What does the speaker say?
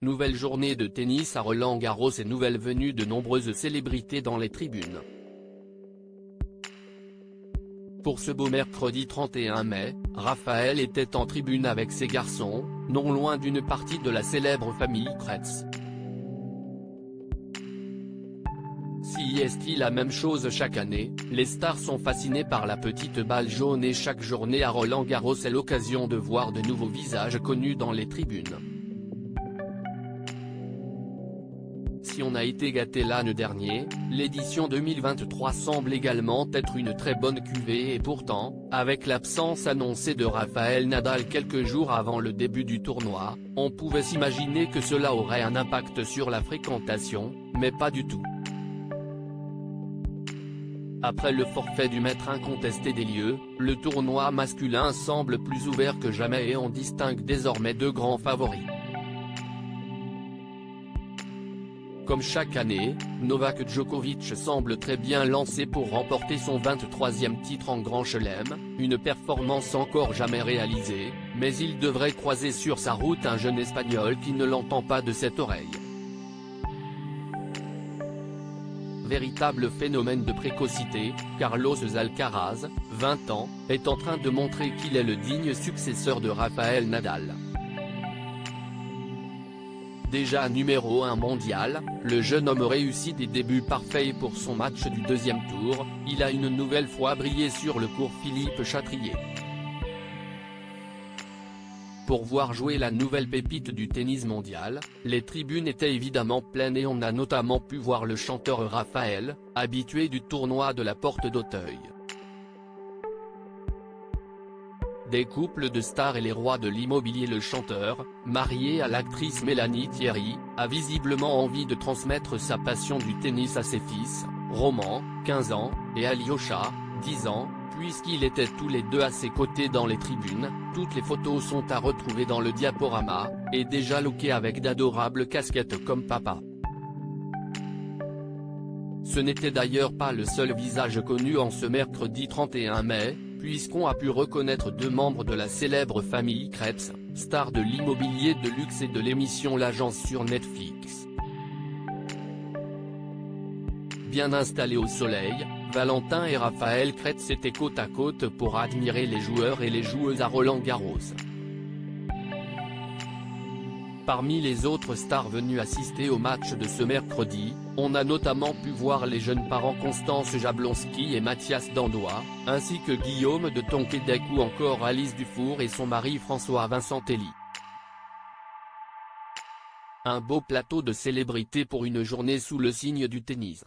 Nouvelle journée de tennis à Roland-Garros et nouvelle venue de nombreuses célébrités dans les tribunes. Pour ce beau mercredi 31 mai, Rafael était en tribune avec ses garçons, non loin d'une partie de la célèbre famille Kretz. Si est-il la même chose chaque année, les stars sont fascinées par la petite balle jaune et chaque journée à Roland-Garros est l'occasion de voir de nouveaux visages connus dans les tribunes. Si on a été gâté l'année dernière, l'édition 2023 semble également être une très bonne cuvée et pourtant, avec l'absence annoncée de Rafael Nadal quelques jours avant le début du tournoi, on pouvait s'imaginer que cela aurait un impact sur la fréquentation, mais pas du tout. Après le forfait du maître incontesté des lieux, le tournoi masculin semble plus ouvert que jamais et on distingue désormais deux grands favoris. Comme chaque année, Novak Djokovic semble très bien lancé pour remporter son 23e titre en Grand Chelem, une performance encore jamais réalisée, mais il devrait croiser sur sa route un jeune Espagnol qui ne l'entend pas de cette oreille. Véritable phénomène de précocité, Carlos Alcaraz, 20 ans, est en train de montrer qu'il est le digne successeur de Rafael Nadal. Déjà numéro 1 mondial, le jeune homme réussit des débuts parfaits pour son match du deuxième tour, il a une nouvelle fois brillé sur le court Philippe Chatrier. Pour voir jouer la nouvelle pépite du tennis mondial, les tribunes étaient évidemment pleines et on a notamment pu voir le chanteur Rafael, habitué du tournoi de la Porte d'Auteuil. Des couples de stars et les rois de l'immobilier. Le chanteur, marié à l'actrice Mélanie Thierry, a visiblement envie de transmettre sa passion du tennis à ses fils, Roman, 15 ans, et Alyosha, 10 ans, puisqu'ils étaient tous les deux à ses côtés dans les tribunes. Toutes les photos sont à retrouver dans le diaporama, et déjà lookés avec d'adorables casquettes comme papa. Ce n'était d'ailleurs pas le seul visage connu en ce mercredi 31 mai, puisqu'on a pu reconnaître deux membres de la célèbre famille Kretz, stars de l'immobilier de luxe et de l'émission L'Agence sur Netflix. Bien installés au soleil, Valentin et Rafael Kretz étaient côte à côte pour admirer les joueurs et les joueuses à Roland-Garros. Parmi les autres stars venues assister au match de ce mercredi, on a notamment pu voir les jeunes parents Constance Jablonski et Mathias Dandois, ainsi que Guillaume de Tonquédec ou encore Alice Dufour et son mari François Vincentelli. Un beau plateau de célébrités pour une journée sous le signe du tennis.